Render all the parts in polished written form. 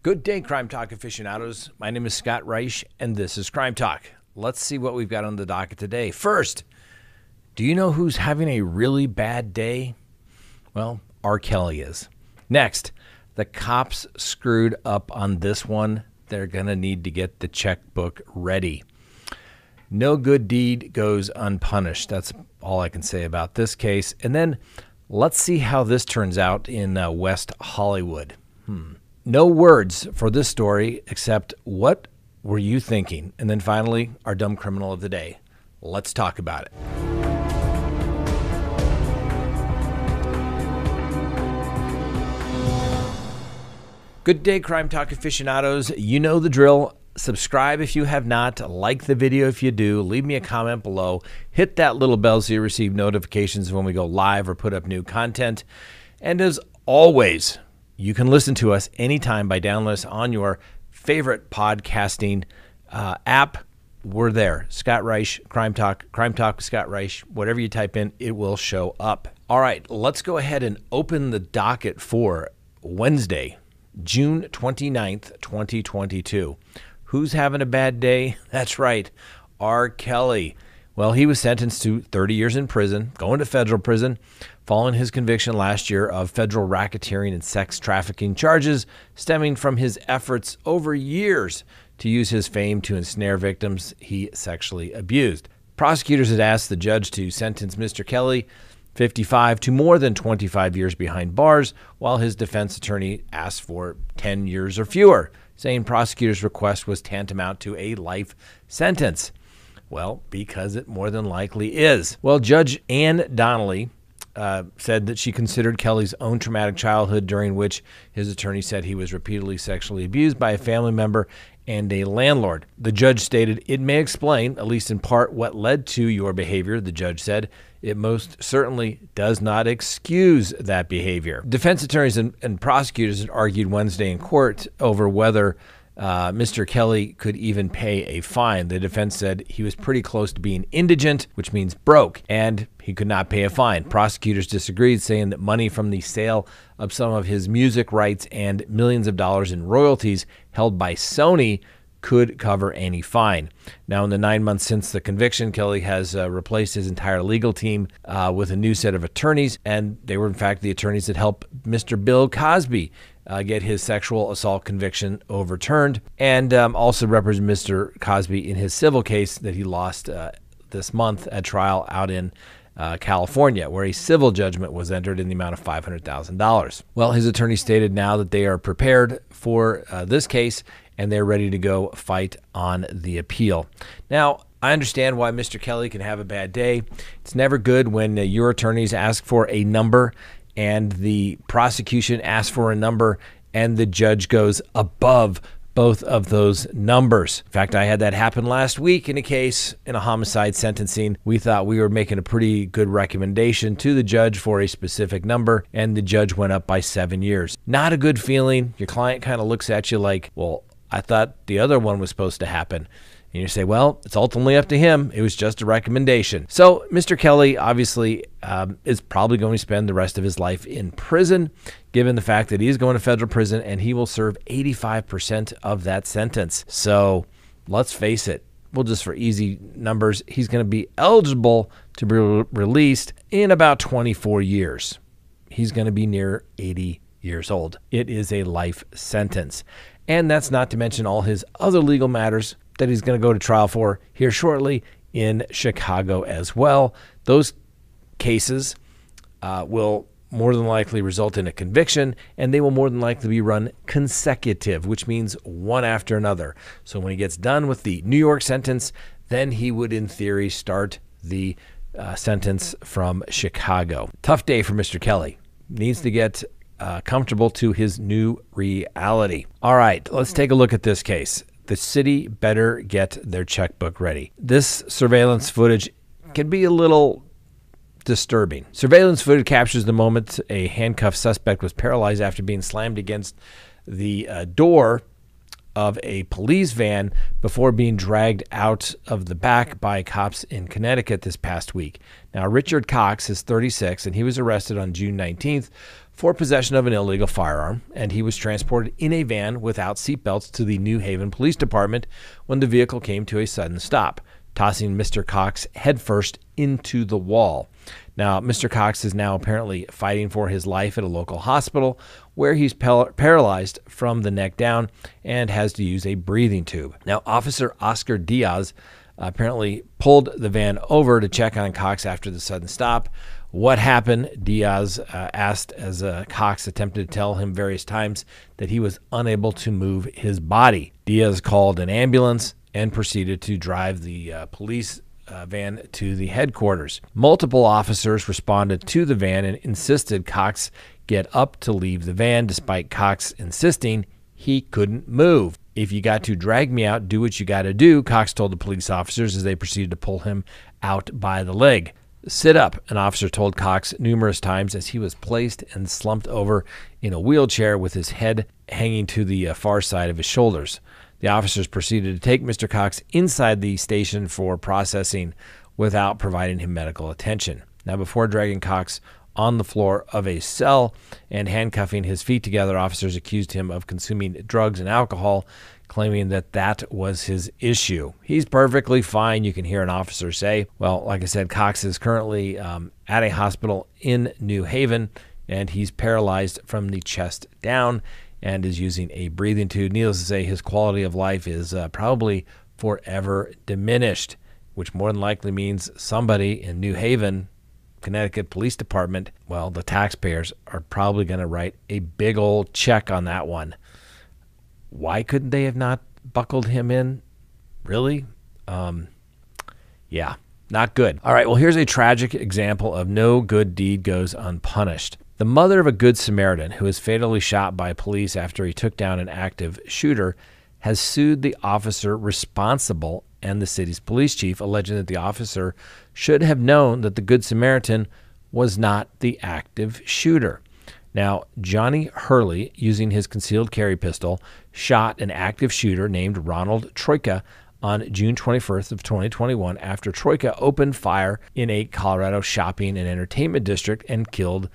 Good day, Crime Talk aficionados. My name is Scott Reich, and this is Crime Talk. Let's see what we've got on the docket today. First, do you know who's having a really bad day? Well, R. Kelly is. Next, the cops screwed up on this one. They're going to need to get the checkbook ready. No good deed goes unpunished. That's all I can say about this case. And then let's see how this turns out in West Hollywood. No words for this story except what were you thinking? And then finally, our dumb criminal of the day. Let's talk about it. Good day, Crime Talk aficionados. You know the drill. Subscribe if you have not. Like the video if you do. Leave me a comment below. Hit that little bell so you receive notifications when we go live or put up new content. And as always, you can listen to us anytime by downloading us on your favorite podcasting app. We're there. Scott Reich, Crime Talk with Scott Reich. Whatever you type in, it will show up. All right, let's go ahead and open the docket for Wednesday, June 29th, 2022. Who's having a bad day? That's right, R. Kelly. Well, he was sentenced to 30 years in prison, going to federal prison, following his conviction last year of federal racketeering and sex trafficking charges stemming from his efforts over years to use his fame to ensnare victims he sexually abused. Prosecutors had asked the judge to sentence Mr. Kelly, 55, to more than 25 years behind bars, while his defense attorney asked for 10 years or fewer, saying prosecutors' request was tantamount to a life sentence. Well, because it more than likely is. Well, Judge Ann Donnelly said that she considered Kelly's own traumatic childhood, during which his attorney said he was repeatedly sexually abused by a family member and a landlord. The judge stated, "It may explain, at least in part, what led to your behavior," the judge said. "It most certainly does not excuse that behavior." Defense attorneys and prosecutors had argued Wednesday in court over whether Mr. Kelly could even pay a fine. The defense said he was pretty close to being indigent, which means broke, and he could not pay a fine. Prosecutors disagreed, saying that money from the sale of some of his music rights and millions of dollars in royalties held by Sony could cover any fine. Now, in the 9 months since the conviction, Kelly has replaced his entire legal team with a new set of attorneys, and they were, in fact, the attorneys that helped Mr. Bill Cosby get his sexual assault conviction overturned, and also represent Mr. Cosby in his civil case that he lost this month at trial out in California, where a civil judgment was entered in the amount of $500,000. Well, his attorney stated now that they are prepared for this case, and they're ready to go fight on the appeal. Now, I understand why Mr. Kelly can have a bad day. It's never good when your attorneys ask for a number and the prosecution asks for a number and the judge goes above both of those numbers. In fact, I had that happen last week in a case in a homicide sentencing. We thought we were making a pretty good recommendation to the judge for a specific number, and the judge went up by 7 years. Not a good feeling. Your client kind of looks at you like, well, I thought the other one was supposed to happen. And you say, well, it's ultimately up to him. It was just a recommendation. So Mr. Kelly obviously is probably going to spend the rest of his life in prison, given the fact that he's going to federal prison and he will serve 85% of that sentence. So let's face it, well, just for easy numbers, he's going to be eligible to be released in about 24 years. He's going to be near 80 years old. It is a life sentence. And that's not to mention all his other legal matters that he's going to go to trial for here shortly in Chicago as well. Those cases will more than likely result in a conviction, and they will more than likely be run consecutive, which means one after another. So when he gets done with the New York sentence, then he would, in theory, start the sentence from Chicago. Tough day for Mr. Kelly. Needs to get comfortable to his new reality. All right, let's take a look at this case. The city better get their checkbook ready. This surveillance footage can be a little disturbing. Surveillance footage captures the moment a handcuffed suspect was paralyzed after being slammed against the door of a police van before being dragged out of the back by cops in Connecticut this past week. Now, Richard Cox is 36, and he was arrested on June 19th for possession of an illegal firearm, and he was transported in a van without seatbelts to the New Haven Police Department when the vehicle came to a sudden stop, tossing Mr. Cox headfirst into the wall. Now, Mr. Cox is now apparently fighting for his life at a local hospital where he's paralyzed from the neck down and has to use a breathing tube. Now, Officer Oscar Diaz apparently pulled the van over to check on Cox after the sudden stop. What happened? Diaz asked as Cox attempted to tell him various times that he was unable to move his body. Diaz called an ambulance and proceeded to drive the police van to the headquarters. Multiple officers responded to the van and insisted Cox get up to leave the van, despite Cox insisting he couldn't move. "If you got to drag me out, do what you got to do," Cox told the police officers as they proceeded to pull him out by the leg. "Sit up," an officer told Cox numerous times as he was placed and slumped over in a wheelchair with his head hanging to the far side of his shoulders. The officers proceeded to take Mr. Cox inside the station for processing without providing him medical attention. Now, before dragging Cox on the floor of a cell and handcuffing his feet together, officers accused him of consuming drugs and alcohol, claiming that that was his issue. "He's perfectly fine," you can hear an officer say. Well, like I said, Cox is currently at a hospital in New Haven, and he's paralyzed from the chest down and is using a breathing tube. Needless to say, his quality of life is probably forever diminished, which more than likely means somebody in New Haven, Connecticut Police Department, well, the taxpayers are probably going to write a big old check on that one. Why couldn't they have not buckled him in? Really? Yeah, not good. All right, well, here's a tragic example of no good deed goes unpunished. The mother of a Good Samaritan who was fatally shot by police after he took down an active shooter has sued the officer responsible and the city's police chief, alleging that the officer should have known that the Good Samaritan was not the active shooter. Now, Johnny Hurley, using his concealed carry pistol, shot an active shooter named Ronald Troika on June 21st of 2021 after Troika opened fire in a Colorado shopping and entertainment district and killed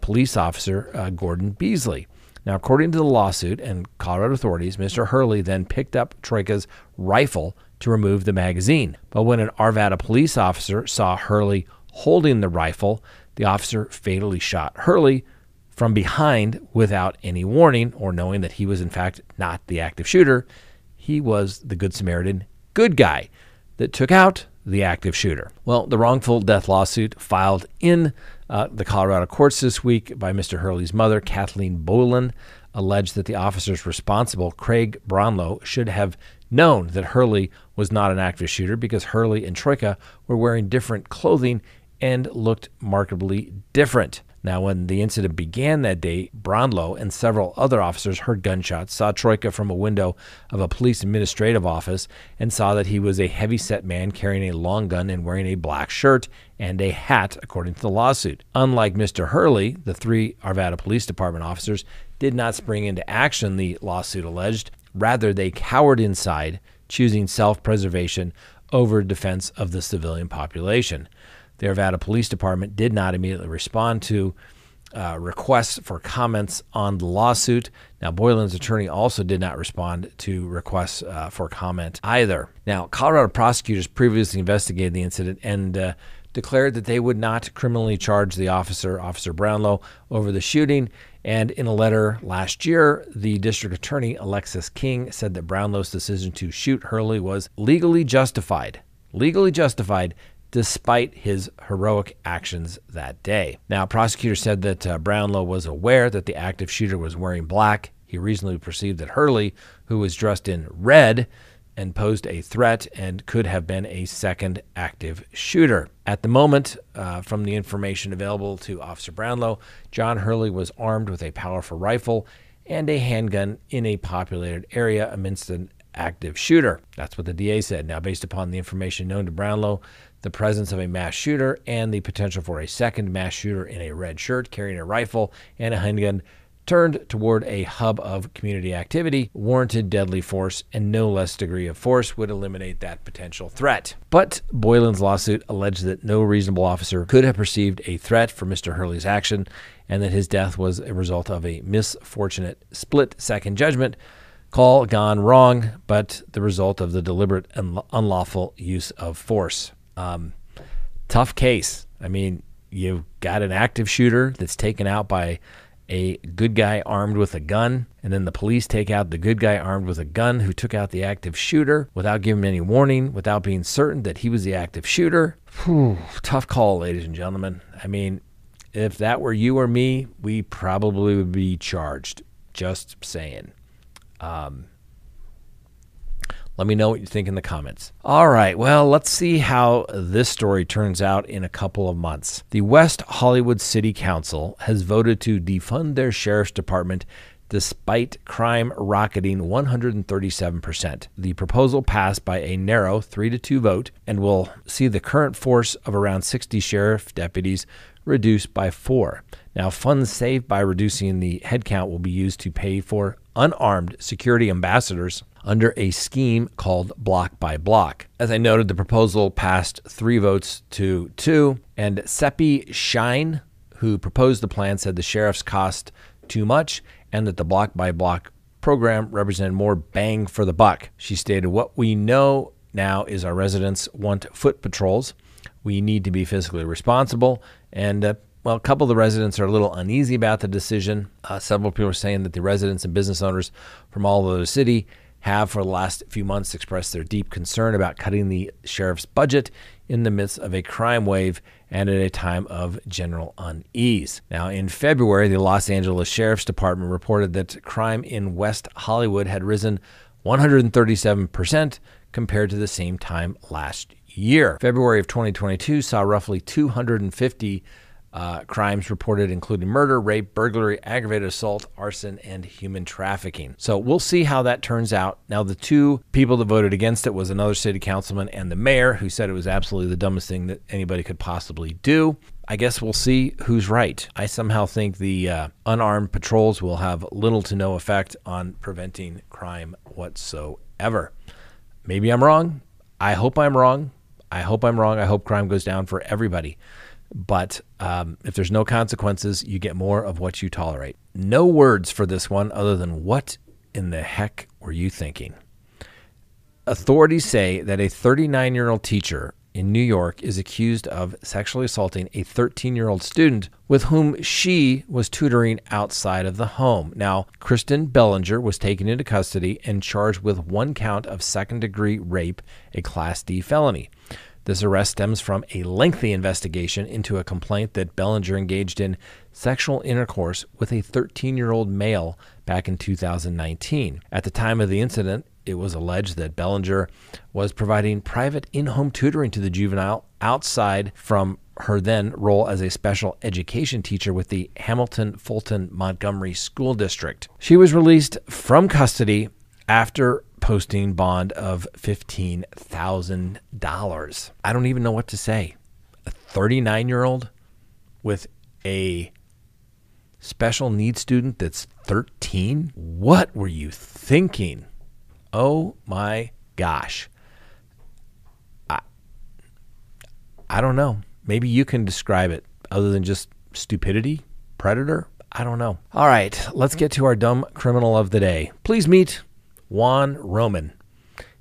police officer Gordon Beasley. Now, according to the lawsuit and Colorado authorities, Mr. Hurley then picked up Troika's rifle to remove the magazine. But when an Arvada police officer saw Hurley holding the rifle, the officer fatally shot Hurley from behind without any warning or knowing that he was in fact not the active shooter. He was the Good Samaritan good guy that took out the active shooter. Well, the wrongful death lawsuit filed in the Colorado courts this week by Mr. Hurley's mother, Kathleen Boylan, alleged that the officers responsible, Craig Brownlow, should have known that Hurley was not an active shooter because Hurley and Troika were wearing different clothing and looked markedly different. Now, when the incident began that day, Brownlow and several other officers heard gunshots, saw Troika from a window of a police administrative office, and saw that he was a heavy-set man carrying a long gun and wearing a black shirt and a hat, according to the lawsuit. Unlike Mr. Hurley, the three Arvada Police Department officers did not spring into action, the lawsuit alleged. Rather, they cowered inside, choosing self-preservation over defense of the civilian population. The Arvada Police Department did not immediately respond to requests for comments on the lawsuit. Now, Boylan's attorney also did not respond to requests for comment either. Now, Colorado prosecutors previously investigated the incident and declared that they would not criminally charge the officer, Officer Brownlow, over the shooting. And in a letter last year, the district attorney, Alexis King, said that Brownlow's decision to shoot Hurley was legally justified despite his heroic actions that day. Now, prosecutors said that Brownlow was aware that the active shooter was wearing black. He reasonably perceived that Hurley, who was dressed in red, and posed a threat and could have been a second active shooter. At the moment, from the information available to Officer Brownlow, John Hurley was armed with a powerful rifle and a handgun in a populated area amidst an active shooter. That's what the DA said. Now, based upon the information known to Brownlow, the presence of a mass shooter and the potential for a second mass shooter in a red shirt carrying a rifle and a handgun turned toward a hub of community activity, warranted deadly force, and no less degree of force would eliminate that potential threat. But Boylan's lawsuit alleged that no reasonable officer could have perceived a threat for Mr. Hurley's action, and that his death was a result of a misfortunate split-second judgment call gone wrong, but the result of the deliberate and unlawful use of force. Tough case. I mean, you've got an active shooter that's taken out by a good guy armed with a gun, and then the police take out the good guy armed with a gun who took out the active shooter without giving him any warning, without being certain that he was the active shooter. Whew, tough call, ladies and gentlemen. I mean, if that were you or me, we probably would be charged. Just saying. Let me know what you think in the comments. All right, well, let's see how this story turns out in a couple of months. The West Hollywood City Council has voted to defund their sheriff's department despite crime rocketing 137%. The proposal passed by a narrow 3-2 vote and will see the current force of around 60 sheriff deputies reduced by 4. Now, funds saved by reducing the headcount will be used to pay for unarmed security ambassadors under a scheme called block by block. As I noted, the proposal passed 3 votes to 2, and Seppi Shine, who proposed the plan, said the sheriffs cost too much and that the block by block program represented more bang for the buck. She stated, "What we know now is our residents want foot patrols. We need to be fiscally responsible." And well, a couple of the residents are a little uneasy about the decision. Several people are saying that the residents and business owners from all over the city have for the last few months expressed their deep concern about cutting the sheriff's budget in the midst of a crime wave and at a time of general unease. Now, in February, the Los Angeles Sheriff's Department reported that crime in West Hollywood had risen 137% compared to the same time last year. February of 2022 saw roughly 250 crimes reported, including murder, rape, burglary, aggravated assault, arson, and human trafficking. So we'll see how that turns out. Now, the 2 people that voted against it was another city councilman and the mayor, who said it was absolutely the dumbest thing that anybody could possibly do. I guess we'll see who's right. I somehow think the unarmed patrols will have little to no effect on preventing crime whatsoever. Maybe I'm wrong. I hope I'm wrong. I hope I'm wrong. I hope crime goes down for everybody. But if there's no consequences, you get more of what you tolerate. No words for this one other than what in the heck were you thinking? Authorities say that a 39-year-old teacher in New York is accused of sexually assaulting a 13-year-old student with whom she was tutoring outside of the home. Now, Kristen Bellinger was taken into custody and charged with 1 count of second-degree rape, a Class D felony. This arrest stems from a lengthy investigation into a complaint that Bellinger engaged in sexual intercourse with a 13-year-old male back in 2019. At the time of the incident, it was alleged that Bellinger was providing private in-home tutoring to the juvenile outside from her then role as a special education teacher with the Hamilton-Fulton Montgomery School District. She was released from custody after posting bond of $15,000. I don't even know what to say. A 39-year-old with a special needs student that's 13? What were you thinking? Oh my gosh. I don't know. Maybe you can describe it other than just stupidity, predator. I don't know. All right, let's get to our dumb criminal of the day. Please meet Juan Roman.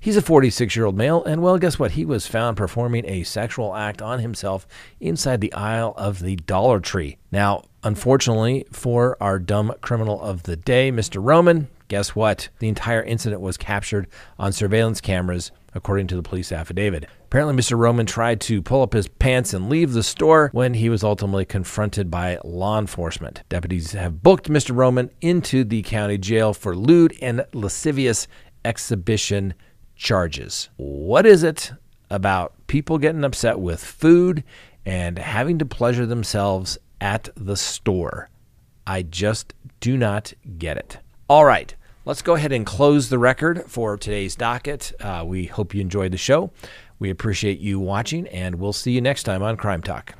He's a 46-year-old male, and well, guess what? He was found performing a sexual act on himself inside the aisle of the Dollar Tree. Now, unfortunately for our dumb criminal of the day, Mr. Roman, guess what? The entire incident was captured on surveillance cameras, according to the police affidavit. Apparently, Mr. Roman tried to pull up his pants and leave the store when he was ultimately confronted by law enforcement. Deputies have booked Mr. Roman into the county jail for lewd and lascivious exhibition charges. What is it about people getting upset with food and having to pleasure themselves at the store? I just do not get it. All right. Let's go ahead and close the record for today's docket. We hope you enjoyed the show. We appreciate you watching, and we'll see you next time on Crime Talk.